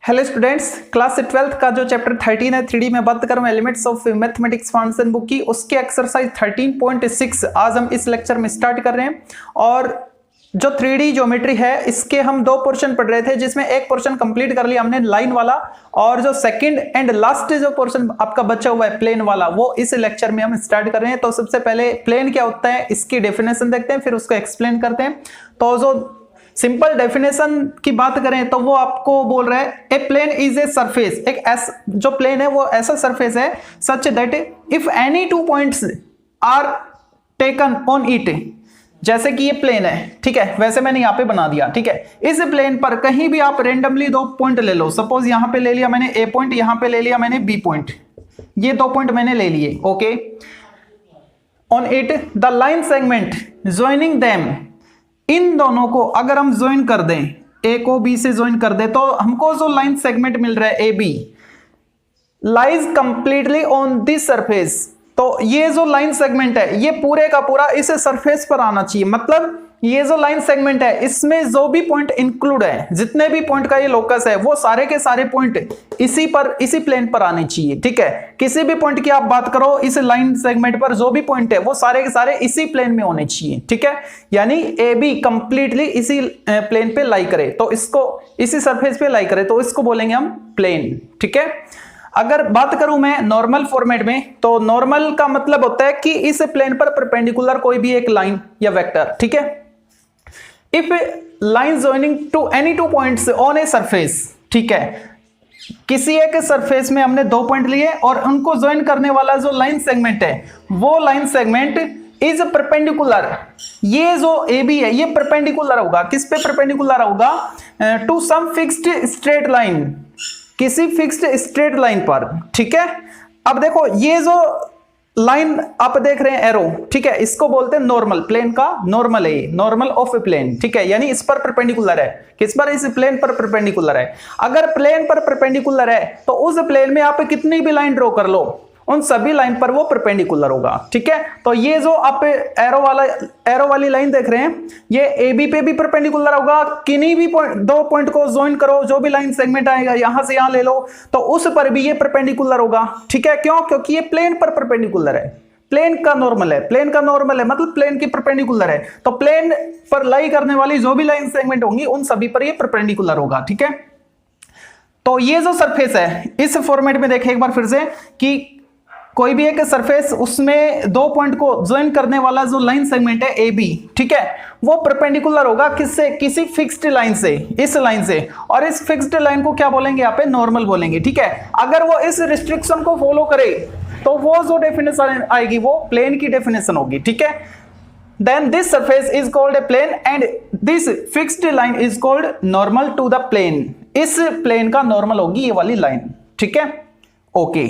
Hello students, class 12th का जो chapter 13 है 3D में बात करूँ elements of mathematics expansion book की, उसके एक्सरसाइज 13.6 आज हम इस लेक्चर में स्टार्ट कर रहे हैं। और जो 3D ज्योमेट्री है इसके हम दो पोर्शन पढ़ रहे थे, जिसमें एक पोर्शन कंप्लीट कर लिया हमने लाइन वाला, और जो सेकंड एंड लास्ट जो पोर्शन आपका बचा हुआ है प्लेन वाला, वो इस लेक्चर में हम स्टार्ट कर रहे हैं। तो सबसे पहले प्लेन क्या होता है इसकी डेफिनेशन देखते हैं, फिर उसको एक्सप्लेन करते हैं। तो जो सिंपल डेफिनेशन की बात करें तो वो आपको बोल रहा है a plane is a surface, एक जो प्लेन है वो ऐसा सरफेस है such that if any two points are taken on it, जैसे कि ये प्लेन है, ठीक है, वैसे मैंने यहाँ पे बना दिया, ठीक है। इस प्लेन पर कहीं भी आप रेंडमली दो पॉइंट ले लो, सपोज यहाँ पे ले लिया मैंने ए पॉइंट, यहाँ पे ले लिया मैंने बी पॉइंट, ये दो पॉइंट मैंने ले लिए, okay. On it the line segment joining them, इन दोनों को अगर हम ज्वाइन कर दें, ए को बी से ज्वाइन कर दें, तो हमको जो लाइन सेगमेंट मिल रहा है A B lies completely on this surface. तो ये जो लाइन सेगमेंट है ये पूरे का पूरा इस सरफेस पर आना चाहिए, मतलब ये जो लाइन सेगमेंट है इसमें जो भी पॉइंट इंक्लूड है, जितने भी पॉइंट का ये लोकस है, वो सारे के सारे पॉइंट इसी प्लेन पर आने चाहिए, ठीक है। किसी भी पॉइंट की आप बात करो इस लाइन सेगमेंट पर, जो भी पॉइंट है वो सारे के सारे इसी प्लेन में होने चाहिए, ठीक है। यानी ए बी कंप्लीटली इसी प्लेन पे लाई करे, तो इसको इसी सरफेस पे लाई करे, तो इसको बोलेंगे हम प्लेन, ठीक है। अगर बात करूं मैं नॉर्मल फॉर्मेट में, तो नॉर्मल का मतलब होता है कि इस प्लेन पर परपेंडिकुलर कोई भी एक लाइन या वेक्टर, ठीक है। If line joining two any two points on a surface, ठीक है, किसी एक सरफेस में हमने दो पॉइंट लिए और उनको ज्वाइन करने वाला जो लाइन सेगमेंट है वो लाइन सेगमेंट इज परपेंडिकुलर, ये जो ए बी है ये परपेंडिकुलर होगा, किस पे परपेंडिकुलर होगा, to some fixed straight line, किसी फिक्स्ड स्ट्रेट लाइन पर, ठीक है। अब देखो ये जो लाइन आप देख रहे हैं एरो, ठीक है, इसको बोलते हैं नॉर्मल, प्लेन का नॉर्मल है, नॉर्मल ऑफ ए प्लेन, ठीक है, यानी इस पर परपेंडिकुलर है, किस पर, इस प्लेन पर परपेंडिकुलर है। अगर प्लेन पर परपेंडिकुलर है तो उस प्लेन में आप कितनी भी लाइन ड्रॉ कर लो, उन सभी लाइन पर वो परपेंडिकुलर होगा, ठीक है। तो ये जो आप एरो वाली लाइन देख रहे हैं ये ए बी पे भी परपेंडिकुलर होगा, किन्हीं भी दो पॉइंट को ज्वाइन करो, जो भी लाइन सेगमेंट आएगा यहां से यहां ले लो, तो उस पर भी ये परपेंडिकुलर होगा, ठीक है। क्यों? क्योंकि ये प्लेन पर परपेंडिकुलर है, प्लेन का नॉर्मल है, प्लेन का नॉर्मल है मतलब प्लेन की परपेंडिकुलर है, तो प्लेन पर लाई करने वाली जो भी लाइन सेगमेंट होंगी उन सभी पर ये परपेंडिकुलर होगा, ठीक है। तो ये जो सरफेस है इस फॉर्मेट में देखें एक बार फिर से कि कोई भी एक सरफेस, उसमें दो पॉइंट को ज्वाइन करने वाला जो लाइन सेगमेंट है ए बी, ठीक है, वो परपेंडिकुलर होगा किससे, किसी फिक्स्ड लाइन से, इस लाइन से, और इस फिक्स्ड लाइन को क्या बोलेंगे यहाँ पे, नॉर्मल बोलेंगे, ठीक है। अगर वो इस रिस्ट्रिक्शन को फॉलो करे तो वो जो डेफिनेशन आएगी वो प्लेन की डेफिनेशन होगी, ठीक है। Then this surface is called a plane and this fixed line is called normal to the plane, इस प्लेन का नॉर्मल होगी ये वाली लाइन, ठीक है, ओके।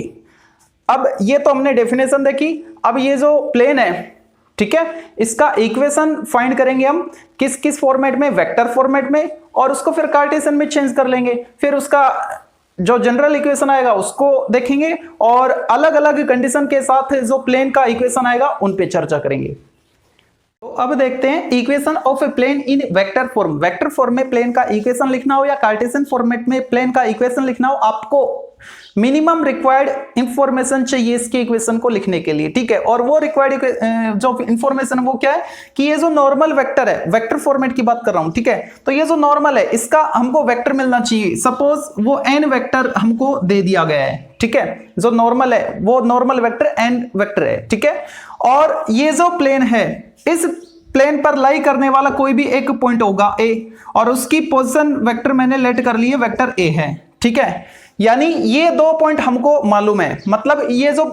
अब ये तो हमने डेफिनेशन देखी। अब ये जो प्लेन है, ठीक है, इसका इक्वेशन फाइंड करेंगे हम किस किस फॉर्मेट में, वेक्टर फॉर्मेट में, और उसको फिर कार्टेशियन में चेंज कर लेंगे, फिर उसका जो जनरल इक्वेशन आएगा उसको देखेंगे, और अलग अलग कंडीशन के साथ जो प्लेन का इक्वेशन आएगा उन पे चर्चा करेंगे। तो अब देखते हैं equation of a plane in vector form. Vector form में प्लेन का इक्वेशन लिखना हो या कार्टेशियन फॉर्मेट में प्लेन का इक्वेशन लिखना हो, आपको मिनिमम रिक्वायर्ड इंफॉर्मेशन चाहिए इसके इक्वेशन को लिखने के लिए, ठीक है। और वो रिक्वायर्ड जो इंफॉर्मेशन वो क्या है कि ये जो नॉर्मल वेक्टर है, वेक्टर फॉर्मेट की बात कर रहा हूं, ठीक है, तो ये जो नॉर्मल है इसका हमको वेक्टर मिलना चाहिए। सपोज वो एन वेक्टर हमको दे दिया गया है, ठीक है, जो नॉर्मल है वो नॉर्मल वेक्टर एन वेक्टर है, ठीक है। और ये जो प्लेन है इस प्लेन पर लाई करने वाला कोई भी एक पॉइंट होगा ए, और उसकी पोजीशन वेक्टर मैंने लेट कर ली है, वेक्टर ए है, ठीक है। यानी ये दो पॉइंट हमको मालूम है, मतलब ये जो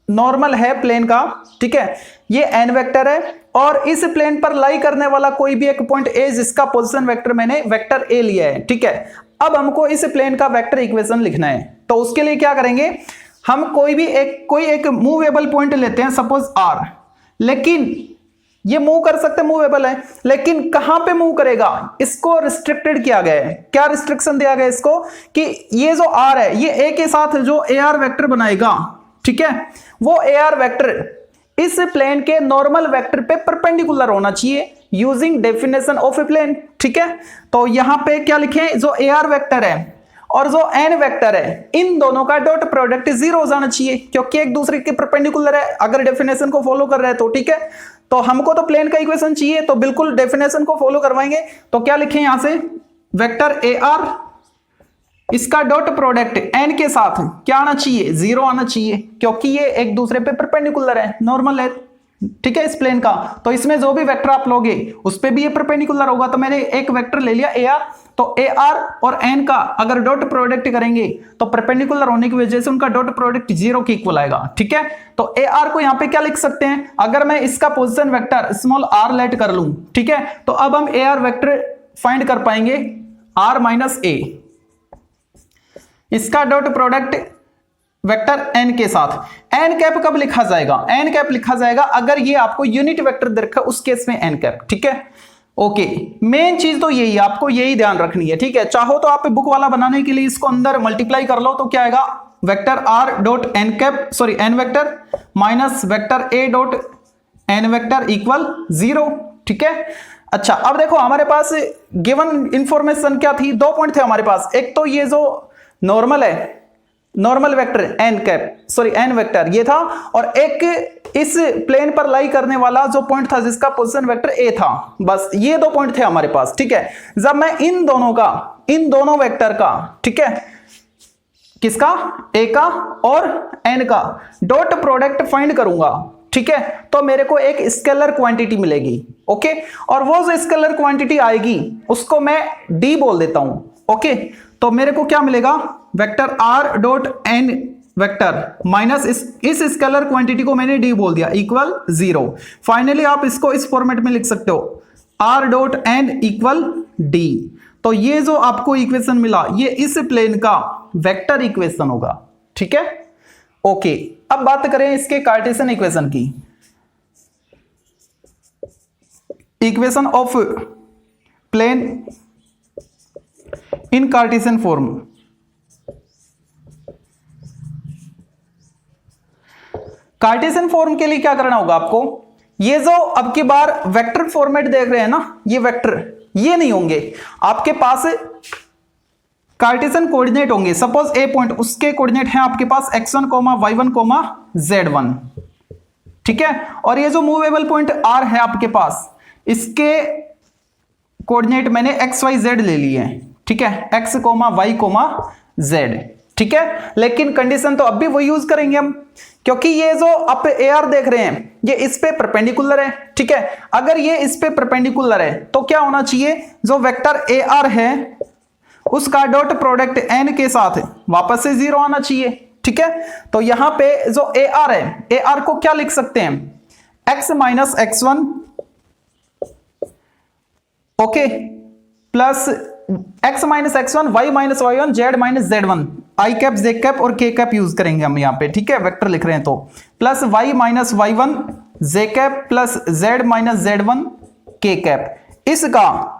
नॉर्मल है प्लेन का, ठीक है, ये एन वेक्टर है, और इस प्लेन पर लाई करने वाला कोई भी एक पॉइंट ए जिसका पोजीशन वेक्टर मैंने वेक्टर ए लिया है, ठीक है। अब हमको इस प्लेन का वेक्टर इक्वेशन लिखना है, तो उसके लिए क्या करेंगे, हम कोई एक मूवेबल पॉइंट लेते हैं, सपोज आर, लेकिन ये मूव कर सकते, मूवेबल है, लेकिन कहां पे मूव करेगा इसको रिस्ट्रिक्टेड किया गया है। क्या रिस्ट्रिक्शन दिया गया इसको कि ये जो आर है ये ए के साथ जो ए आर वेक्टर बनाएगा, ठीक है, वो ए आर वेक्टर इस प्लेन के नॉर्मल वेक्टर पे परपेंडिकुलर होना चाहिए using definition of a plane, ठीक है। तो यहां पे क्या लिखें, जो ए आर वेक्टर है और जो n वेक्टर है इन दोनों का डॉट प्रोडक्ट 0 हो जाना चाहिए, क्योंकि एक दूसरे के परपेंडिकुलर है अगर डेफिनेशन को फॉलो कर रहे हैं तो। ठीक है, तो हमको तो प्लेन का इक्वेशन चाहिए, तो बिल्कुल डेफिनेशन को फॉलो करवाएंगे। तो क्या लिखें यहां से, वेक्टर AR इसका डॉट प्रोडक्ट n के साथ क्या आना चाहिए, 0 आना चाहिए, क्योंकि ये एक दूसरे पे परपेंडिकुलर है, नॉर्मल है। ठीक है, इस प्लेन का, तो इसमें जो भी वेक्टर आप लोगे उस पे भी ये परपेंडिकुलर होगा। तो मैंने एक वेक्टर ले लिया AR, तो AR और n का अगर डॉट प्रोडक्ट करेंगे तो परपेंडिकुलर होने की वजह से उनका डॉट प्रोडक्ट 0 के इक्वल आएगा। ठीक है, तो AR को यहां पे क्या लिख सकते हैं, अगर मैं इसका position vector small r let कर लूं, ठीक है, तो अब हम AR वेक्टर फाइंड कर पाएंगे r माइनस a, इसका डॉट प्रोडक्ट वेक्टर n के साथ। n कैप कब लिखा जाएगा, n कैप लिखा जाएगा अगर ये आपको यूनिट वेक्टर दे रखा, उस केस में n कैप। ठीक है, ओके, मेन चीज तो यही है, आपको यही ध्यान रखनी है। ठीक है, चाहो तो आप बुक वाला बनाने के लिए इसको अंदर मल्टीप्लाई कर लो, तो क्या आएगा, vector r dot n cap sorry n vector minus vector a dot n vector equal 0। ठीक है, अच्छा अब देखो हमारे पास गिवन इंफॉर्मेशन क्या थी, 2 पॉइंट थे हमारे पास। एक तो ये जो नॉर्मल है, normal vector n cap sorry n vector ये था, और एक इस प्लेन पर लाई करने वाला जो पॉइंट था जिसका पोजीशन वेक्टर a था। बस ये 2 पॉइंट थे हमारे पास। ठीक है, जब मैं इन दोनों वेक्टर का, ठीक है, किसका, a का और n का डॉट प्रोडक्ट फाइंड करूंगा, ठीक है, तो मेरे को एक स्केलर क्वांटिटी मिलेगी। ओके, और वो जो स्केलर क्वांटिटी आएगी उसको मैं d बोल देता हूं। ओके, तो मेरे को क्या मिलेगा, vector r dot n vector minus इस स्केलर क्वांटिटी को मैंने d बोल दिया इक्वल 0। फाइनली आप इसको इस फॉर्मेट में लिख सकते हो, r dot n equal d। तो ये जो आपको इक्वेशन मिला ये इस प्लेन का वेक्टर इक्वेशन होगा। ठीक है, ओके, अब बात करें इसके कार्टेशियन इक्वेशन की। Equation of plane in Cartesian form. Cartesian form के लिए क्या करना होगा आपको, ये जो अब की बार वेक्टर फॉर्मेट देख रहे हैं ना, ये वेक्टर ये नहीं होंगे आपके पास, कार्टेशियन कोऑर्डिनेट होंगे। सपोज ए पॉइंट, उसके कोऑर्डिनेट हैं आपके पास x1, y1, z1। ठीक है, और ये जो मूवेबल पॉइंट r है आपके पास, इसके कोऑर्डिनेट मैंने x y z ले लिए हैं। ठीक है, x, y, z। ठीक है, लेकिन कंडीशन तो अब भी वो यूज करेंगे हम, क्योंकि ये जो आप AR देख रहे हैं ये इस पे परपेंडिकुलर है। ठीक है, अगर ये इस पे परपेंडिकुलर है तो क्या होना चाहिए, जो वेक्टर AR है उसका डॉट प्रोडक्ट n के साथ वापस से 0 आना चाहिए। ठीक है, तो यहां पे जो AR है, AR को क्या लिख सकते हैं, x minus x1, okay, plus x minus x1, y minus y1, z minus z1, i cap, j cap और k कैप यूज करेंगे हम यहाँ पे। ठीक है, वेक्टर लिख रहे हैं तो plus y minus y1, j cap plus z minus z1, k cap. इसका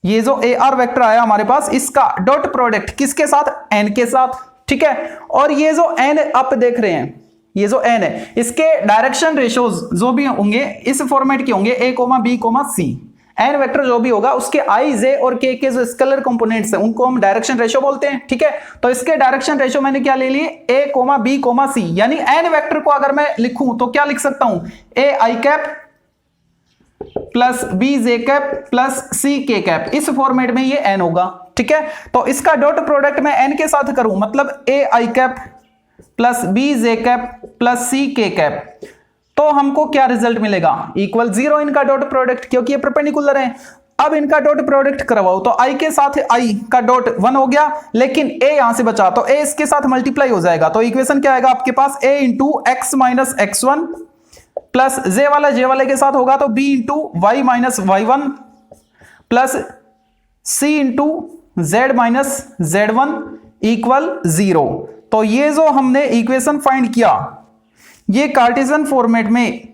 ये जो AR वेक्टर आया हमारे पास, इसका डॉट प्रोडक्ट किसके साथ, n के साथ। ठीक है, और ये जो n आप देख रहे हैं, ये जो n है इसके डायरेक्शन रेशियोज जो भी होंगे इस फॉर्मेट के होंगे, a, b, c। n vector जो भी होगा उसके i, j और k के जो स्केलर कंपोनेंट्स हैं उनको हम डायरेक्शन रेशियो बोलते हैं। ठीक है, तो इसके डायरेक्शन रेशियो मैंने क्या ले लिए, a, b, c, यानी n वेक्टर को अगर मैं लिखूं तो क्या लिख सकता हूं, a i cap plus b j cap plus c k cap. इस फॉर्मेट में ये n होगा। ठीक है, तो इसका डॉट प्रोडक्ट मैं n के साथ करूं, मतलब a i cap plus b j cap plus c k cap, तो हमको क्या रिजल्ट मिलेगा, इक्वल 0 इनका डॉट प्रोडक्ट, क्योंकि ये परपेंडिकुलर है। अब इनका डॉट प्रोडक्ट करवाओ तो i के साथ i का डॉट 1 हो गया, लेकिन a यहां से बचा तो a इसके साथ मल्टीप्लाई हो जाएगा। तो इक्वेशन क्या आएगा आपके पास, a into x minus x1 plus j वाले के साथ होगा तो b into y minus y1 plus c into z minus z1 equal 0। तो ये जो हमने इक्वेशन फाइंड किया ये कार्टेशियन फॉर्मेट में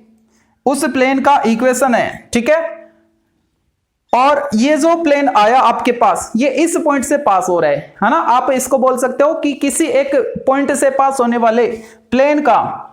उस प्लेन का इक्वेशन है। ठीक है, और ये जो प्लेन आया आपके पास ये इस पॉइंट से पास हो रहा है ना, आप इसको बोल सकते हो कि किसी एक पॉइंट से पास होने वाले प्लेन का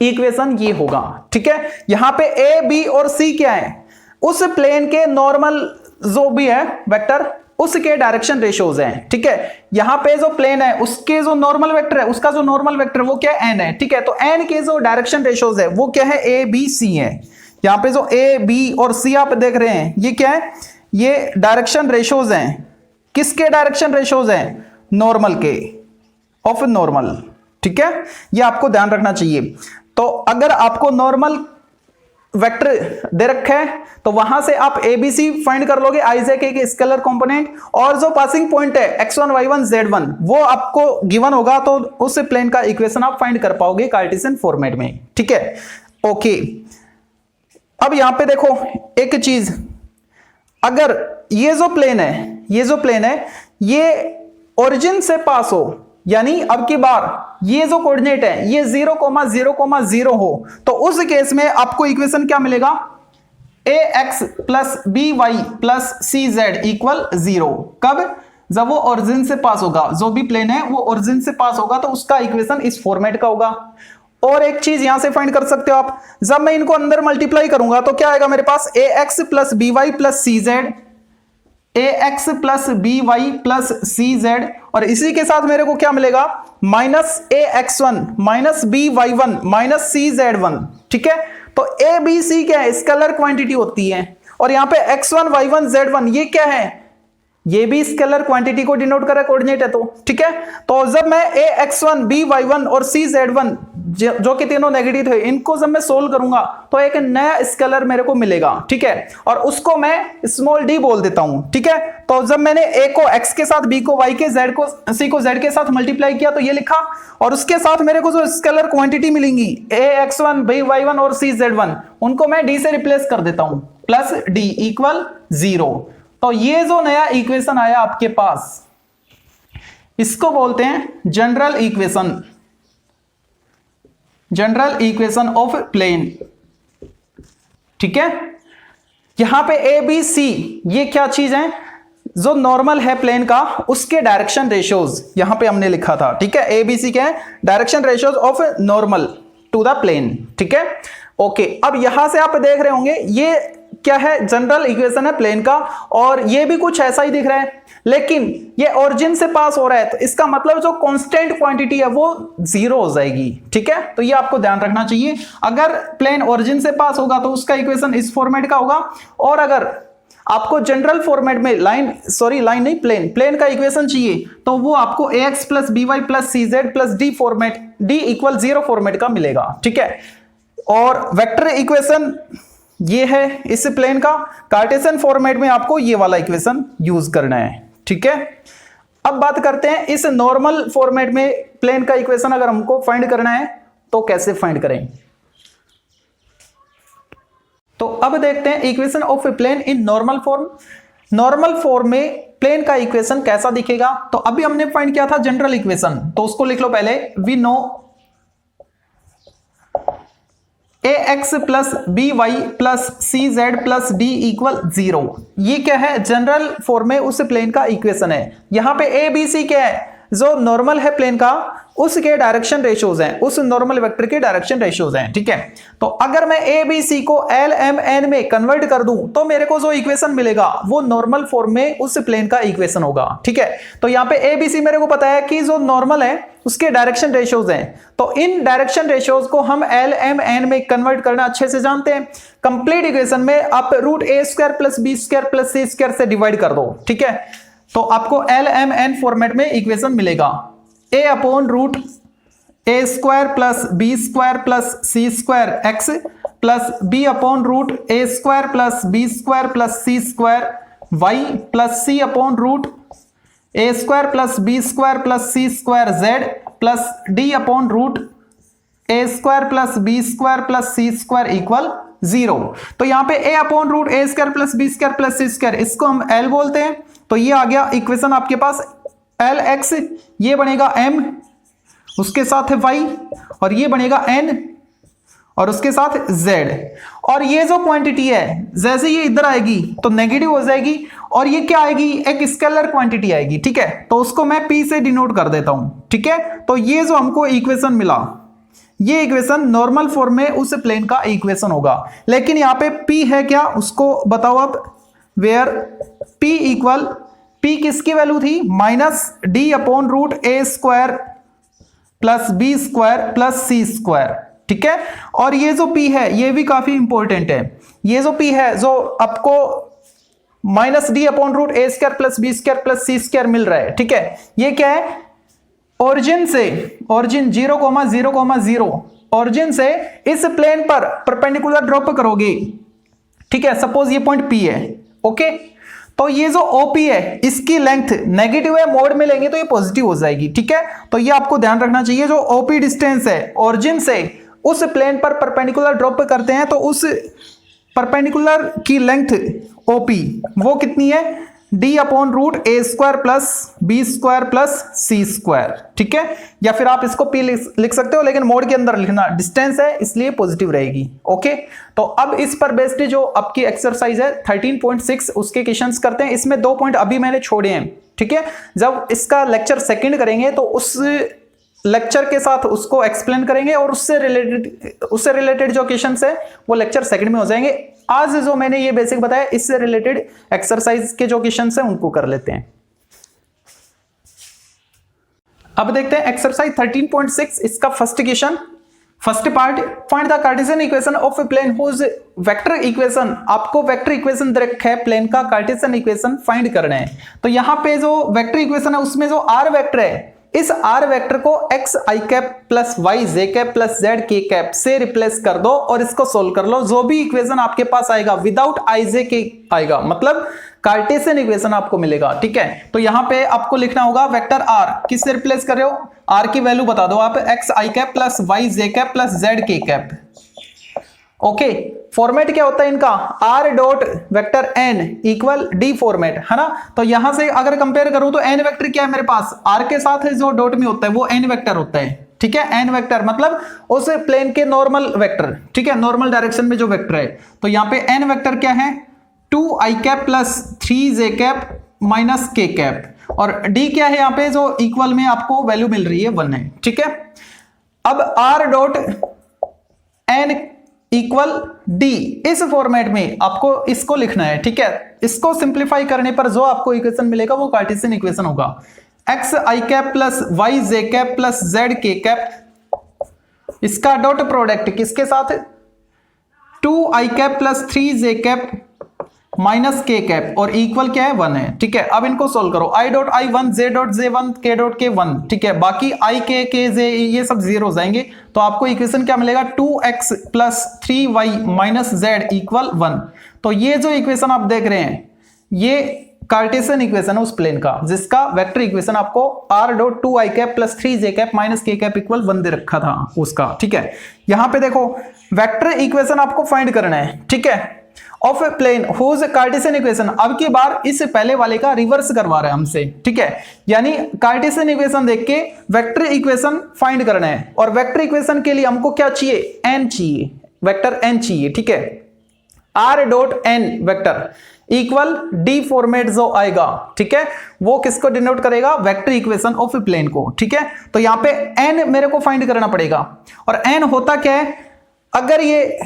इक्वेशन ये होगा। ठीक है, यहां पे a, b और c क्या है, उस प्लेन के नॉर्मल जो भी है वेक्टर उसके डायरेक्शन रेशियोज हैं, ठीक है। यहां पे जो प्लेन है उसके जो नॉर्मल वेक्टर है, उसका जो नॉर्मल वेक्टर वो क्या है, एन है, ठीक है। तो एन के जो डायरेक्शन रेशियोज है वो क्या है, ए बी सी है। यहां पे जो ए बी और सी आप देख रहे हैं ये क्या है, ये डायरेक्शन रेशियोज हैं। किसके डायरेक्शन रेशियोज हैं, नॉर्मल के, ऑफ नॉर्मल, ठीक है। ये आपको ध्यान रखना चाहिए। तो अगर आपको नॉर्मल वेक्टर दे रखा है तो वहां से आप एबीसी फाइंड कर लोगे, आइजेक के स्केलर कंपोनेंट, और जो पासिंग पॉइंट है x1 y1 z1 वो आपको गिवन होगा, तो उस प्लेन का इक्वेशन आप फाइंड कर पाओगे कार्टेशियन फॉर्मेट में, ठीक है। ओके, अब यहां पे देखो एक चीज, अगर ये जो प्लेन है ये ओरिजिन से पास हो, यानी अब की बार ये जो कोऑर्डिनेट है ये 0,0,0 हो, तो उस केस में आपको इक्वेशन क्या मिलेगा, ax plus by plus cz equal 0। कब, जब वो ओरिजिन से पास होगा, जो भी प्लेन है वो ओरिजिन से पास होगा, तो उसका इक्वेशन इस फॉर्मेट का होगा। और एक चीज यहां से फाइंड कर सकते हो आप, जब मैं इनको अंदर मल्टीप्लाई करूंगा तो क्या आएगा मेरे पास, ax plus by plus cz, ax plus by plus cz, और इसी के साथ मेरे को क्या मिलेगा, minus ax1 minus by1 minus cz1, ठीक है। तो a b c क्या है, स्केलर क्वांटिटी होती है, और यहां पे x1 y1 z1 ये क्या है, ये भी स्केलर क्वांटिटी को डिनोट कर रहा है, कोऑर्डिनेट है, तो ठीक है। तो जब मैं ax1 by1 और cz1 जो कि तीनों नेगेटिव थे, इनको जब मैं सोल्व करूंगा तो एक नया स्केलर मेरे को मिलेगा, ठीक है, और उसको मैं स्मॉल d बोल देता हूं, ठीक है। तो जब मैंने a को x के साथ, b को y के, z को c को z के साथ मल्टीप्लाई किया तो ये लिखा, और उसके साथ मेरे को जो स्केलर क्वांटिटी मिलेंगी ax1 by1 और cz1 उनको मैं d से रिप्लेस कर देता हूं, प्लस d इक्वल 0। तो ये जो नया इक्वेशन आया आपके पास, इसको बोलते हैं जनरल इक्वेशन ऑफ प्लेन, ठीक है। यहां पे ए बी सी ये क्या चीज है, जो नॉर्मल है प्लेन का उसके डायरेक्शन रेशियोज यहां पे हमने लिखा था, ठीक है। ए बी सी क्या है, direction ratios of normal to the plane, ठीक है। ओके, अब यहां से आप देख रहे होंगे ये क्या है, जनरल इक्वेशन है प्लेन का, और ये भी कुछ ऐसा ही दिख रहा है, लेकिन ये ओरिजिन से पास हो रहा है, तो इसका मतलब जो कांस्टेंट क्वांटिटी है वो 0 हो जाएगी, ठीक है। तो ये आपको ध्यान रखना चाहिए, अगर प्लेन ओरिजिन से पास होगा तो उसका इक्वेशन इस फॉर्मेट का होगा, और अगर आपको जनरल फॉर्मेट में प्लेन का इक्वेशन चाहिए तो वो आपको ax plus by plus cz plus d format, d equal 0 format का मिलेगा, ठीक है। और वेक्टर इक्वेशन ये है इस प्लेन का, कार्टेशियन फॉर्मेट में आपको ये वाला इक्वेशन यूज करना है, ठीक है। अब बात करते हैं इस नॉर्मल फॉर्मेट में प्लेन का इक्वेशन अगर हमको फाइंड करना है तो कैसे फाइंड करें। तो अब देखते हैं equation of a plane in normal form. Normal form में प्लेन का इक्वेशन कैसा दिखेगा, तो अभी हमने फाइंड किया था जनरल इक्वेशन, तो उसको लिख लो पहले, we know ax plus by plus cz plus d equal 0। ये क्या है, जनरल फॉर्म में उस प्लेन का इक्वेशन है। यहां पे a b c क्या है, जो नॉर्मल है प्लेन का उसके डायरेक्शन रेशियोज हैं, उस नॉर्मल वेक्टर के डायरेक्शन रेशियोज हैं, ठीक है। तो अगर मैं ए बी सी को एल एम एन में कन्वर्ट कर दूं तो मेरे को जो इक्वेशन मिलेगा वो नॉर्मल फॉर्म में उस प्लेन का इक्वेशन होगा, ठीक है। तो यहाँ पे ए बी सी मेरे को पता है कि जो नॉर्मल है उसके डायरेक्शन रेशियोज हैं, तो इन डायरेक्शन रेशियोज को हम एल एम एन में कन्वर्ट करना अच्छे से जानते हैं। कंप्लीट इक्वेशन में आप root A square plus B square plus C square से डिवाइड कर दो, ठीक है। तो आपको एल एम एन फॉर्मेट में इक्वेशन मिलेगा, a upon root A square plus B square plus C square x plus B upon root A square plus B square plus C square y plus C upon root A square plus B square plus C square z plus D upon root A square plus B square plus C square equal 0। तो यहाँ पे a upon root A square plus B square plus C square, इसको हम l बोलते हैं। तो ये आ गया इक्वेशन आपके पास एल एक्स, ये बनेगा m, उसके साथ है y, और ये बनेगा n, और उसके साथ z। और ये जो क्वांटिटी है जैसे ये इधर आएगी तो नेगेटिव हो जाएगी, और ये क्या आएगी, एक स्केलर क्वांटिटी आएगी, ठीक है। तो उसको मैं p से डिनोट कर देता हूं, ठीक है। तो ये जो हमको इक्वेशन मिला, ये इक्वेशन नॉर्मल फॉर्म में उस प्लेन का इक्वेशन होगा। लेकिन यहाँ पे p है क्या, उसको बताओ आप, वेयर p P किसकी वैल्यू थी, minus D upon root A square plus B square plus C square, ठीक है। और ये जो P है ये भी काफी इंपॉर्टेंट है, ये जो P है जो आपको minus D upon root A square plus B square plus C square मिल रहा है, ठीक है। ये क्या है, ओरिजिन से, ओरिजिन 0,0,0 ओरिजिन से इस प्लेन पर परपेंडिकुलर ड्रॉप करोगे, ठीक है। सपोज ये पॉइंट P है, ओके। तो ये जो OP है इसकी लेंथ नेगेटिव है, मोड में लेंगे तो ये पॉजिटिव हो जाएगी, ठीक है। तो ये आपको ध्यान रखना चाहिए, जो OP डिस्टेंस है ओरिजिन से उस प्लेन पर परपेंडिकुलर ड्रॉप करते हैं तो उस परपेंडिकुलर की लेंथ OP वो कितनी है, D upon root A square plus B square plus C square, ठीक है। या फिर आप इसको P लिख सकते हो, लेकिन मोड के अंदर लिखना, डिस्टेंस है इसलिए पॉजिटिव रहेगी, ओके। तो अब इस पर बेस्ड जो आपकी एक्सरसाइज है 13.6 उसके क्वेश्चंस करते हैं। इसमें 2 पॉइंट अभी मैंने छोड़े हैं, ठीक है। जब इसका लेक्चर सेकंड करेंगे तो उस लेक्चर के साथ उसको एक्सप्लेन करेंगे और उससे रिलेटेड जो क्वेश्चंस है वो लेक्चर सेकंड में हो जाएंगे। आज जो मैंने ये बेसिक बताया इससे रिलेटेड एक्सरसाइज के जो क्वेश्चंस हैं उनको कर लेते हैं। अब देखते हैं एक्सरसाइज 13.6 इसका first question, first part, find the Cartesian equation of a plane whose vector equation. आपको वेक्टर इक्वेशन दे रखा है, प्लेन का कार्टेशियन इक्वेशन फाइंड करना है। तो यहां पे जो वेक्टर इक्वेशन है उसमें जो आर वेक्टर है, इस आर वेक्टर को x I cap plus Y J cap plus Z K cap से रिप्लेस कर दो और इसको सोल्व कर लो। जो भी इक्वेशन आपके पास आएगा विदाउट आई जे के आएगा, मतलब कार्टेशियन इक्वेशन आपको मिलेगा, ठीक है। तो यहां पे आपको लिखना होगा वेक्टर आर किससे रिप्लेस कर रहे हो, आर की वैल्यू बता दो आप, X I cap plus Y J cap plus Z K cap, okay. Format क्या होता है इनका, R dot vector N equal D format, है ना। तो यहां से अगर कंपेयर करूं तो एन वेक्टर क्या है मेरे पास, आर के साथ जो डॉट में होता है वो एन वेक्टर होता है, ठीक है। एन वेक्टर मतलब उस प्लेन के नॉर्मल वेक्टर, ठीक है, नॉर्मल डायरेक्शन में जो वेक्टर है। तो यहां पे एन वेक्टर क्या है, 2 आई कैप प्लस 3 जे कैप माइनस के कैप, और डी क्या है यहाँ पे जो इक्वल में आपको वैल्यू मिल रही है 1 है, ठीक है। अब R dot N equal D, इस फॉर्मेट में आपको इसको लिखना है, ठीक है। इसको सिंप्लीफाई करने पर जो आपको इक्वेशन मिलेगा वो कार्टेशियन इक्वेशन होगा, x I cap plus Y J cap plus Z K cap, इसका डॉट प्रोडक्ट किसके साथ, 2 आई कैप प्लस 3 जे कैप माइनस के कैप, और इक्वल क्या है 1 है, ठीक है। अब इनको सोल्व करो, I dot I 1 J dot J 1 के डॉट के 1, ठीक है। बाकी आई के जे ये सब 0 हो जाएंगे। तो आपको इक्वेशन क्या मिलेगा, 2x plus 3y minus Z equal 1। तो ये जो इक्वेशन आप देख रहे हैं ये कार्टेशियन इक्वेशन है उस प्लेन का, जिसका वेक्टर इक्वेशन आपको r डॉट 2 आई कैप प्लस 3 जे कैप माइनस के कैप इक्वल 1 दे रखा था उसका, ठीक है। यहां पे देखो वेक्टर इक्वेशन आपको फाइंड करना है, ठीक है, of a plane whose Cartesian equation. अब की बार इस पहले वाले का रिवर्स करवा रहा है हमसे, ठीक है। यानी कार्टेशियन इक्वेशन देख के वेक्टर इक्वेशन फाइंड करना है, और वेक्टर इक्वेशन के लिए हमको क्या चाहिए, n चाहिए, वेक्टर n चाहिए, ठीक है। r dot n vector equal D format जो आएगा, ठीक है, वो किसको डिनोट करेगा, vector equation of a plane को, ठीक है। तो यहां पे n मेरे को फाइंड करना पड़ेगा, और n होता क्या है, अगर ये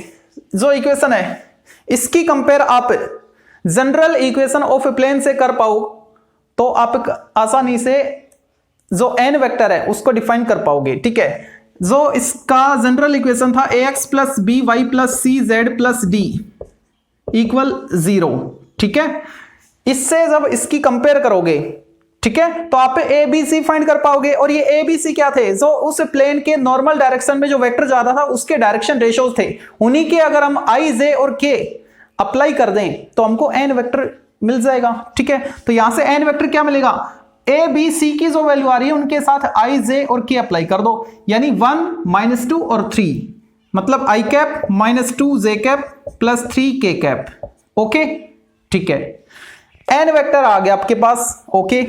जो इक्वेशन है इसकी कंपेयर आप general equation of a plane से कर पाओ तो आप आसानी से जो n वेक्टर है उसको डिफाइन कर पाओगे, ठीक है। जो इसका जनरल इक्वेशन था ax plus B y plus C z plus D equal 0, ठीक है। इससे जब इसकी कंपेयर करोगे, ठीक है, तो आप ए बी सी फाइंड कर पाओगे। और ये ए बी सी क्या थे, जो उस प्लेन के नॉर्मल डायरेक्शन में जो वेक्टर जाता था उसके डायरेक्शन रेशियोज थे, उन्हीं के अगर हम आई जे और के अप्लाई कर दें तो हमको एन वेक्टर मिल जाएगा, ठीक है। तो यहां से एन वेक्टर क्या मिलेगा, ए बी सी की जो वैल्यू आ रही है उनके साथ आई जे और के अप्लाई कर दो, यानी 1 -2 और 3, मतलब आई कैप -2 जे कैप प्लस 3 के कैप, ओके, ठीक है। एन वेक्टर आ गया आपके पास, ओके।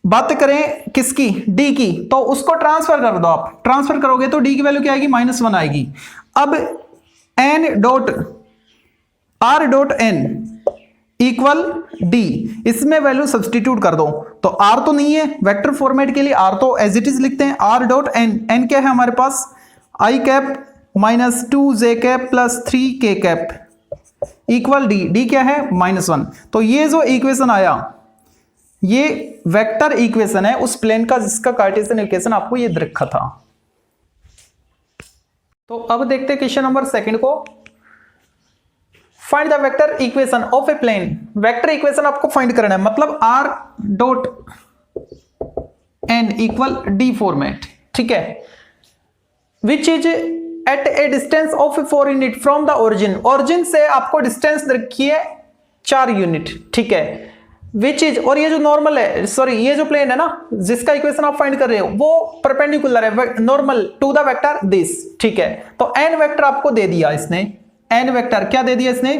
बात करें किसकी, डी की, तो उसको ट्रांसफर कर दो आप, ट्रांसफर करोगे तो डी की वैल्यू क्या आएगी, -1 आएगी। अब N dot R dot N equal D, इसमें वैल्यू सब्सटीट्यूट कर दो। तो आर तो नहीं है वेक्टर फॉर्मेट के लिए, आर तो एज इट इज लिखते हैं, आर डॉट एन, एन क्या है हमारे पास, आई कैप -2 जे कैप प्लस 3 के कैप इक्वल डी, डी क्या है -1। तो ये जो इक्वेशन आया ये वेक्टर इक्वेशन है उस प्लेन का जिसका कार्टेशियन इक्वेशन आपको ये दिखा था। तो अब देखते हैं क्वेश्चन नंबर सेकंड को। Find the vector equation of a plane. Vector equation आपको फाइंड करना है, मतलब r dot n equal D format, ठीक है, which is at a distance of 4 unit from the origin. Origin से आपको डिस्टेंस रखी है 4 यूनिट, ठीक है, विच इज, और ये जो नॉर्मल है, सॉरी ये जो प्लेन है ना जिसका इक्वेशन आप फाइंड कर रहे हो वो परपेंडिकुलर है normal to the vector this, ठीक है। तो एन वेक्टर आपको दे दिया इसने, एन वेक्टर क्या दे दिया इसने,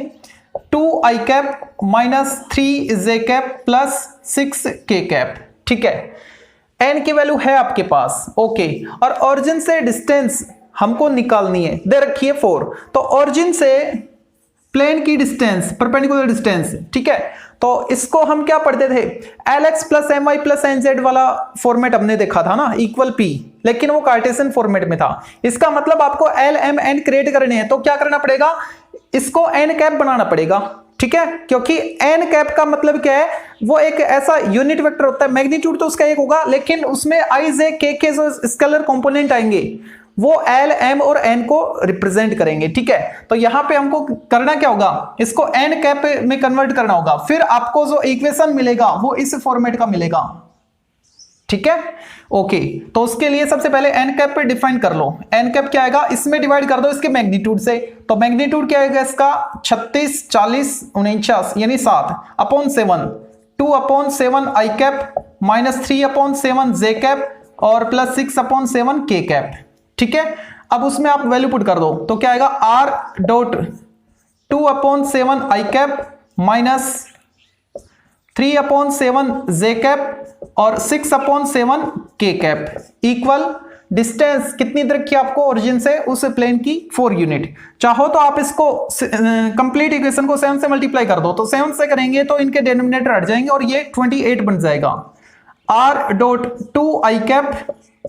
2i cap minus 3j cap plus 6k cap, ठीक है। एन की वैल्यू है आपके पास, ओके, और ओरिजिन से डिस्टेंस हमको निकालनी है, दे रखी है 4। तो ओरिजिन से प्लेन की डिस्टेंस, परपेंडिकुलर डिस्टेंस, ठीक है, तो इसको हम क्या पढ़ते थे, Lx plus M Y plus N Z वाला फॉर्मेट हमने देखा था ना, इक्वल P, लेकिन वो कार्टेशियन फॉर्मेट में था। इसका मतलब आपको L M N क्रिएट करने हैं, तो क्या करना पड़ेगा, इसको n कैप बनाना पड़ेगा, ठीक है, क्योंकि n कैप का मतलब क्या है, वो एक ऐसा यूनिट वेक्टर होता है, मैग्नीट्यूड तो उसका एक होगा लेकिन उसमें i j k के जो स्केलर कंपोनेंट आएंगे वो L M और N को रिप्रेजेंट करेंगे, ठीक है। तो यहां पे हमको करना क्या होगा, इसको n कैप में कन्वर्ट करना होगा, फिर आपको जो इक्वेशन मिलेगा वो इस फॉर्मेट का मिलेगा, ठीक है, ओके। तो उसके लिए सबसे पहले n कैप पे डिफाइन कर लो। n कैप क्या आएगा, इसमें डिवाइड कर दो इसके मैग्नीट्यूड से, तो मैग्नीट्यूड क्या आएगा इसका 36 40 49 यानी 7 upon 7, 2 upon 7 i cap minus 3 upon 7 j cap और प्लस 6 अपॉन 7 k कैप, ठीक है। अब उसमें आप वैल्यू पुट कर दो तो क्या आएगा, r dot 2 upon 7 i cap minus 3 upon 7 j cap और 6 upon 7 k cap equal distance कितनी इधर की आपको ओरिजिन से उस प्लेन की 4 यूनिट। चाहो तो आप इसको कंप्लीट इक्वेशन को 7 से मल्टीप्लाई कर दो, तो 7 से करेंगे तो इनके डिनोमिनेटर हट जाएंगे और ये 28 बन जाएगा। r dot 2i cap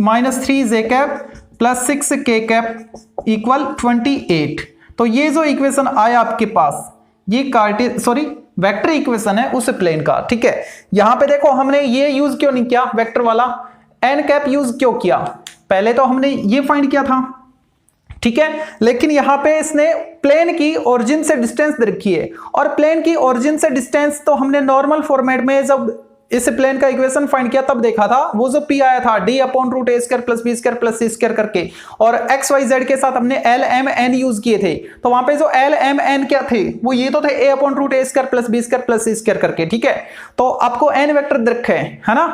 minus 3j cap plus 6k cap equal 28। तो ये जो इक्वेशन आया आपके पास ये वेक्टर इक्वेशन है उस प्लेन का, ठीक है। यहां पे देखो हमने ये यूज क्यों नहीं किया वेक्टर वाला, एन कैप यूज क्यों किया, पहले तो हमने ये फाइंड किया था, ठीक है, लेकिन यहां पे इसने प्लेन की ओरिजिन से डिस्टेंस दे रखी है, और प्लेन की ओरिजिन से डिस्टेंस तो हमने नॉर्मल फॉर्मेट में जब इस प्लेन का इक्वेशन फाइंड किया तब देखा था, वो जो P आया था d upon root A square plus B square plus C square करके, और x y z के साथ हमने L M N यूज किए थे, तो वहां पे जो L M N क्या थे, वो ये तो थे a upon root A square plus B square plus C square करके, ठीक है। तो आपको n वेक्टर दे रखा है ना,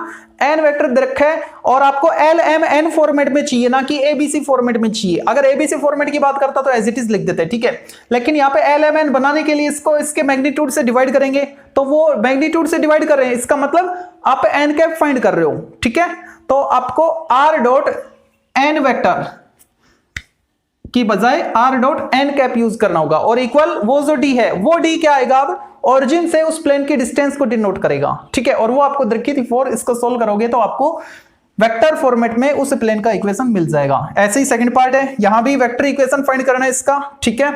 n वेक्टर दे रखा है, और आपको L M N फॉर्मेट में चाहिए ना कि ABC फॉर्मेट में चाहिए। अगर ABC फॉर्मेट की बात करता तो एज इट इज लिख देते, ठीक है, लेकिन यहाँ पे L M N बनाने के लिए इसको इसके मैग्नीट्यूड से डिवाइड करेंगे, तो वो मैग्नीट्यूड से डिवाइड कर रहे हैं, इसका मतलब आप n कैप फाइंड कर रहे हो, ठीक है। तो आपको r डॉट n वेक्टर की बजाय r dot n cap use करना होगा, और इक्वल वो जो d है वो d क्या आएगा, अब ओरिजिन से उस प्लेन की डिस्टेंस को डिनोट करेगा, ठीक है, और वो आपको दरकी थी 4, इसको सोल्व करोगे तो आपको वेक्टर फॉर्मेट में उस प्लेन का इक्वेशन मिल जाएगा। ऐसे ही सेकंड पार्ट है, यहां भी वेक्टर इक्वेशन फाइंड करना है इसका, ठीक है,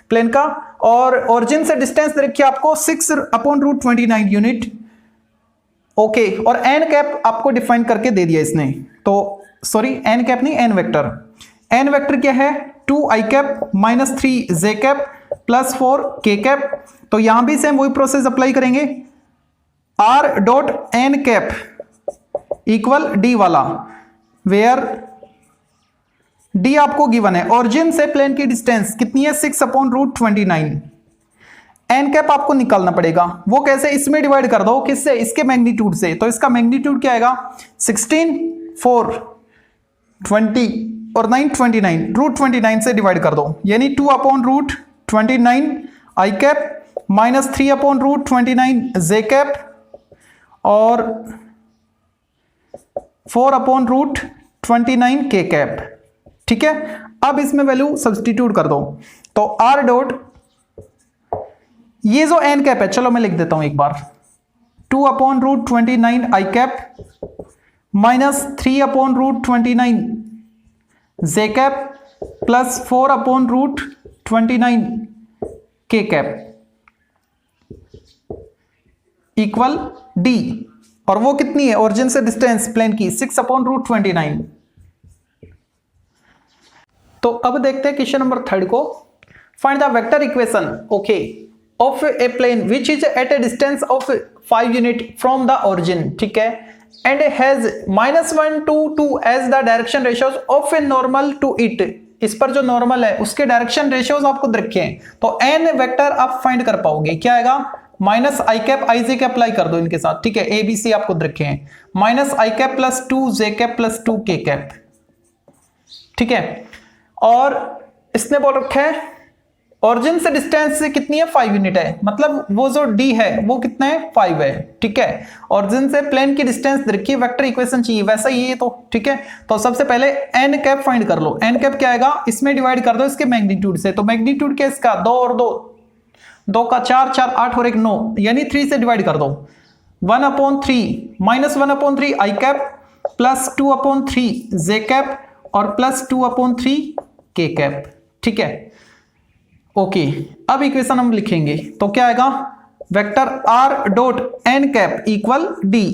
प्लेन का, और ओरिजिन से डिस्टेंस दे रखी है आपको 6 अपॉन रूट 29 यूनिट, ओके, और n कैप आपको डिफाइन करके दे दिया इसने, तो सॉरी n कैप नहीं, n वेक्टर, n वेक्टर क्या है 2i cap minus 3j cap plus 4k cap. तो यहां भी सेम वही प्रोसेस अप्लाई करेंगे, r dot n cap equal d वाला, वेयर d आपको गिवन है, ओरिजिन से प्लेन की डिस्टेंस कितनी है 6 अपॉन रूट 29, n कैप आपको निकालना पड़ेगा, वो कैसे, इसमें डिवाइड कर दो, किससे, इसके मैग्नीट्यूड से, तो इसका मैग्नीट्यूड क्या आएगा 16 4 20 और 9 29, रूट 29 से डिवाइड कर दो, यानी 2 upon root 29 i cap minus 3 upon root 29 j cap और 4 अपॉन रूट 29 k कैप, ठीक है। अब इसमें वैल्यू सब्स्टिट्यूट कर दो, तो r डॉट ये जो n कैप है, चलो मैं लिख देता हूं एक बार, 2 upon root 29 i cap minus 3 upon root 29 j cap plus 4 upon root 29 k cap equal d, और वो कितनी है ओरिजिन से डिस्टेंस प्लेन की 6/√29। तो अब देखते हैं क्वेश्चन नंबर 3 को। Find the vector equation okay of a plane which is at a distance of 5 unit from the origin, ठीक है, and has -1 to 2 as the direction ratios of a normal to it. इस पर जो normal है उसके direction ratios आपको रखे हैं, तो एन वेक्टर आप फाइंड कर पाओगे। क्या आएगा? माइनस आई कैप आई जे कैप अप्लाई कर दो इनके साथ, ठीक है, ए बी सी आपको रखे हैं, माइनस आई कैप प्लस 2 जे कैप प्लस 2 के कैप, ठीक है। और इसने बोल रखा है ओरिजिन से डिस्टेंस से कितनी है 5 यूनिट है, मतलब वो जो डी है वो कितना है 5 है, ठीक है। ओरिजिन से प्लेन की डिस्टेंस रखिए, वेक्टर इक्वेशन चाहिए वैसा ही है, तो ठीक है। तो सबसे पहले एन कैप फाइंड कर लो। एन कैप क्या आएगा? इसमें डिवाइड कर दो इसके मैग्नीट्यूड से, तो मैग्नीट्यूड क्या इसका 2 और 2 का 4, 4 8 और 1 9, यानी 3 से डिवाइड कर दो। 1/3 -1/3 I cap plus 2/3 J cap और प्लस 2/3 के कैप, ठीक है। ओके, अब इक्वेशन हम लिखेंगे तो क्या आएगा? Vector r dot N cap equal D.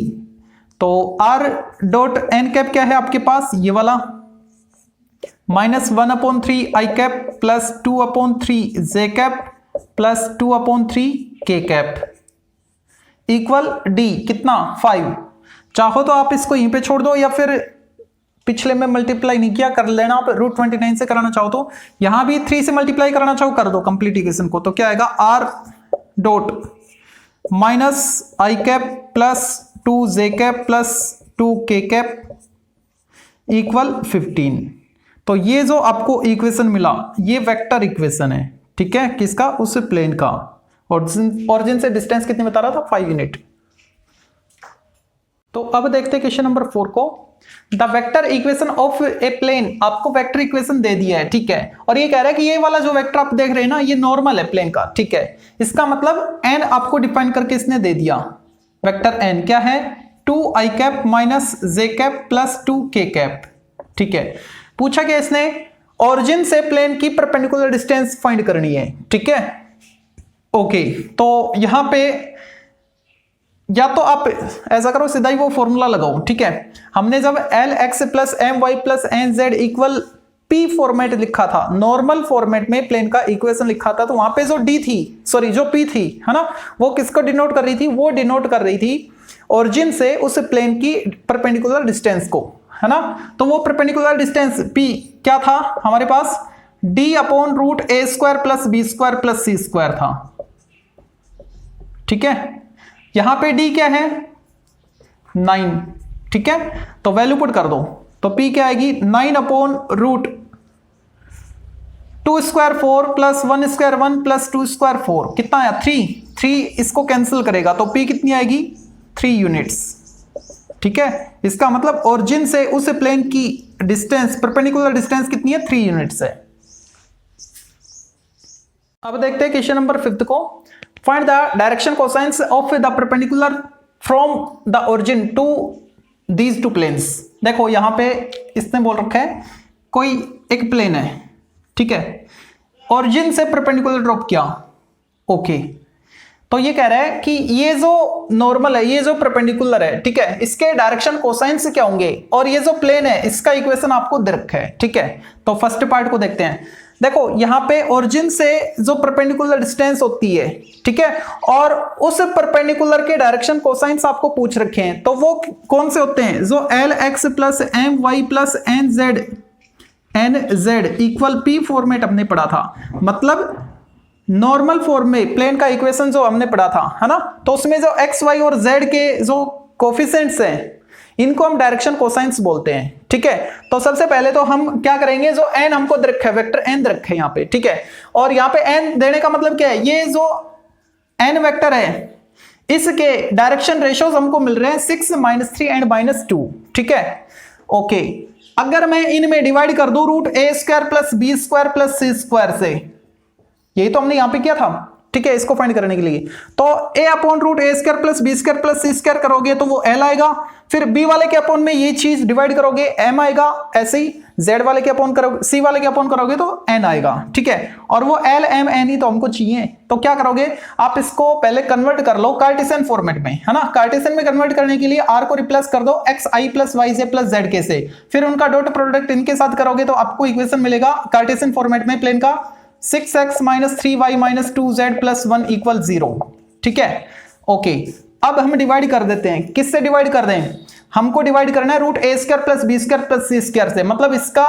तो r डॉट एन कैप क्या है आपके पास? ये वाला -1/3 I cap plus 2/3 J cap plus 2/3 K cap equal D कितना 5। चाहो तो आप इसको यहीं पे छोड़ दो या फिर पिछले में मल्टीप्लाई नहीं किया कर लेना आप, √29 से कराना चाहो तो यहां भी 3 से मल्टीप्लाई कराना चाहो कर दो कंप्लीट इक्वेशन को। तो क्या आएगा? r डॉट माइनस आई कैप प्लस 2 जे कैप प्लस 2 के कैप इक्वल 15। तो ये जो आपको इक्वेशन मिला ये वेक्टर इक्वेशन है, ठीक है, किसका? उस प्लेन का। ओरिजिन से डिस्टेंस कितनी बता रहा था? 5 यूनिट। तो अब देखते हैं क्वेश्चन नंबर 4 को। The vector equation of a plane, आपको वेक्टर इक्वेशन दे दिया है, ठीक है, और ये कह रहा है कि ये वाला जो वेक्टर आप देख रहे हैं ना ये नॉर्मल है प्लेन का, ठीक है। इसका मतलब एन आपको डिफाइन करके इसने दे दिया। वेक्टर एन क्या है? 2 आई कैप माइनस जे कैप प्लस 2 के कैप, ठीक है। पूछा क्या इसने? ओरिजिन से प्लेन की परपेंडिकुलर डिस्टेंस फाइंड करनी है, ठीक है। ओके, तो यहां पे या तो आप ऐसा करो सीधा ही वो फॉर्मूला लगाओ, ठीक है। हमने जब L X plus M Y plus N Z equal P format लिखा था, नॉर्मल फॉर्मेट में प्लेन का इक्वेशन लिखा था, तो वहां पे जो डी थी, सॉरी जो पी थी, है ना, वो किसको डिनोट कर रही थी? वो डिनोट कर रही थी ओरिजिन से उस प्लेन की परपेंडिकुलर डिस्टेंस को, है ना। तो वो परपेंडिकुलर डिस्टेंस पी क्या था हमारे पास? d/√a² plus b² plus c² था, ठीक है। यहां पे d क्या है? 9, ठीक है। तो वैल्यू पुट कर दो, तो p क्या आएगी? 9/√2² 4 प्लस 1² 1 प्लस 2² 4, कितना आया? 3 इसको कैंसिल करेगा तो p कितनी आएगी? 3 यूनिट्स, ठीक है। इसका मतलब ओरिजिन से उस प्लेन की डिस्टेंस, परपेंडिकुलर डिस्टेंस कितनी है? 3 यूनिट्स है। अब देखते हैं क्वेश्चन नंबर 5 को। Find the direction cosines of the perpendicular from the origin to these 2 planes. देखो यहां पे इसने बोल रखा है कोई एक प्लेन है, ठीक है, ओरिजिन से परपेंडिकुलर ड्रॉप किया, ओके। तो ये कह रहा है कि ये जो नॉर्मल है, ये जो परपेंडिकुलर है, ठीक है, इसके डायरेक्शन कोसाइंस क्या होंगे, और ये जो प्लेन है इसका इक्वेशन आपको दे रखा है, ठीक है। तो फर्स्ट पार्ट को देखते हैं। देखो यहां पे ओरिजिन से जो परपेंडिकुलर डिस्टेंस होती है, ठीक है, और उस परपेंडिकुलर के डायरेक्शन कोसाइंस आपको पूछ रखे हैं, तो वो कौन से होते हैं? जो L X plus M Y plus N Z equal P format हमने पढ़ा था, मतलब नॉर्मल फॉर्म में प्लेन का इक्वेशन जो हमने पढ़ा था, है ना। तो उसमें जो एक्स वाई और जेड के जो कोफिशिएंट्स हैं इनको हम डायरेक्शन कोसाइंस बोलते हैं, ठीक है। तो सबसे पहले तो हम क्या करेंगे, जो एन हमको दे रखा है, वेक्टर एन दे रखा है यहाँ पे, ठीक है, और यहाँ पे एन देने का मतलब क्या है? ये जो एन वेक्टर है इसके डायरेक्शन रेशियोज हमको मिल रहे हैं 6 -3 एंड -2, ठीक है। ओके, अगर मैं इनमें डिवाइड कर दूं √a² plus b² plus c² से, यही तो हमने यहां पे किया था, ठीक है, इसको फाइंड करने के लिए। तो a upon root A square plus B square plus C square करोगे तो वो l आएगा, फिर b वाले के अपॉन में ये चीज डिवाइड करोगे m आएगा, ऐसे ही z वाले के अपॉन करोगे, c वाले के अपॉन करोगे तो n आएगा, ठीक है। और वो l m n ही तो हमको चाहिए, तो क्या करोगे आप इसको पहले कन्वर्ट कर लो कार्टेशियन फॉर्मेट में, है ना। कार्टेशियन में कन्वर्ट करने के लिए r को रिप्लेस कर दो xi plus yj plus zk से, फिर उनका डॉट प्रोडक्ट इनके साथ करोगे तो आपको इक्वेशन मिलेगा कार्टेशियन फॉर्मेट में प्लेन का 6x minus 3y minus 2z plus 1 equal 0, ठीक है। ओके, अब हम डिवाइड कर देते हैं, किससे डिवाइड कर दें, हमको डिवाइड करना है root A square plus B square plus C square से, मतलब इसका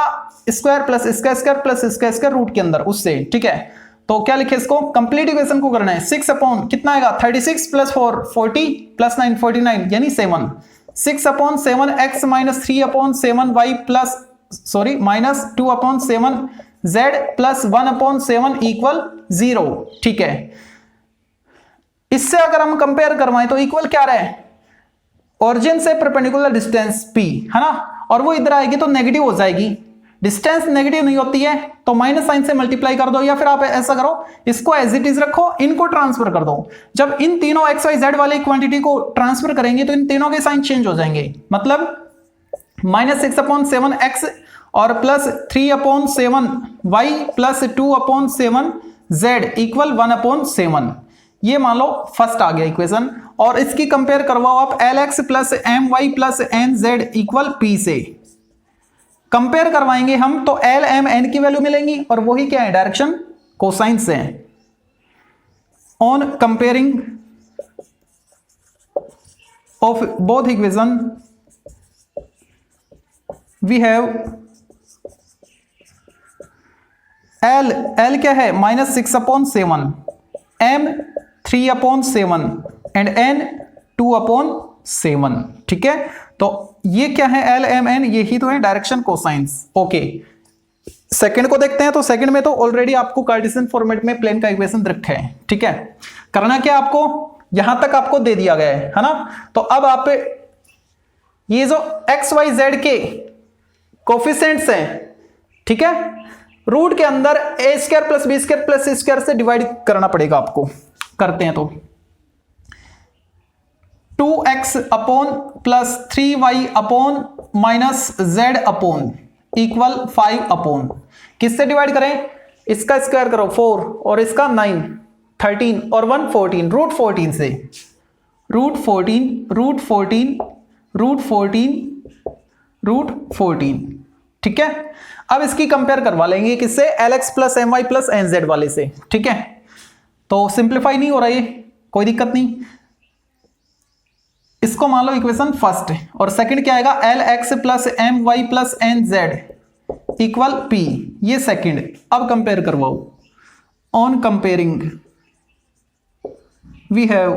स्क्वायर प्लस इसका स्क्वायर प्लस इसका स्क्वायर रूट के अंदर उससे, ठीक है। तो क्या लिखे इसको, कंप्लीट इक्वेशन को करना है। 6 अपॉन कितना आएगा 36 प्लस 4 40 प्लस 9 49 यानी 7, 6 upon 7 x minus 3 upon 7 y plus sorry minus 2 upon 7 z plus 1 upon 7 equal 0, ठीक है। इससे अगर हम कंपेयर करवाएं तो इक्वल क्या रहे, ओरिजिन से परपेंडिकुलर डिस्टेंस p, है ना, और वो इधर आएगी तो नेगेटिव हो जाएगी, डिस्टेंस नेगेटिव नहीं होती है तो माइनस साइन से मल्टीप्लाई कर दो, या फिर आप ऐसा करो इसको एज इट इज रखो, इनको ट्रांसफर कर दो। जब इन तीनों एक्स वाई जेड वाली क्वांटिटी को ट्रांसफर करेंगे तो इन तीनों के साइन चेंज हो जाएंगे, मतलब माइनस 6 अपॉन 7 एक्स और plus 3 upon 7 Y plus 2 upon 7 Z equal 1 upon 7, ये मान लो फर्स्ट आ गया इक्वेशन। और इसकी कंपेयर करवाओ आप L X plus M Y plus N Z equal P से, कंपेयर करवाएंगे हम तो एल एम एन की वैल्यू मिलेंगी और वही क्या है डायरेक्शन कोसाइन से। On comparing of both equation we have L क्या है minus 6 upon 7, M 3 upon 7 and N 2 upon 7, ठीक है। तो ये क्या है एल एम एन, यही तो है डायरेक्शन कोसाइंस। ओके, सेकंड को देखते हैं। तो सेकंड में तो ऑलरेडी आपको कार्टेशियन फॉर्मेट में प्लेन का इक्वेशन रखा है, ठीक है। करना क्या आपको, यहां तक आपको दे दिया गया है ना। तो अब आप ये जो एक्स वाई जेड के कोफिशिएंट्स हैं, ठीक है, रूट के अंदर A square plus B square plus C square से डिवाइड करना पड़ेगा आपको। करते हैं तो 2x upon plus 3y upon minus z upon equal 5 upon, किससे डिवाइड करें, इसका स्क्वायर करो 4 और इसका 9 13 और 1 14, रूट 14 से, रूट 14 रूट 14 रूट 14 रूट 14, ठीक है। अब इसकी कंपेयर करवा लेंगे किससे, L X plus M Y plus N Z वाले से, ठीक है। तो सिंप्लीफाई नहीं हो रहा, ये कोई दिक्कत नहीं। इसको मान लो इक्वेशन फर्स्ट और सेकंड क्या आएगा, L X plus M Y plus N Z equal P, ये सेकंड। अब कंपेयर करवाओ, on comparing we have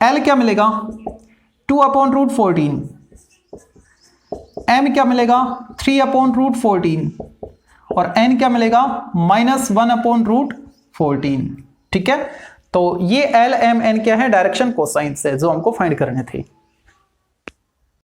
L क्या मिलेगा 2 अपॉन रूट 14, एम क्या मिलेगा 3 अपॉन रूट 14 और एन क्या मिलेगा माइनस 1 अपॉन रूट 14, ठीक है। तो ये एल एम एन क्या है डायरेक्शन कोसाइन से जो हमको फाइंड करने थे।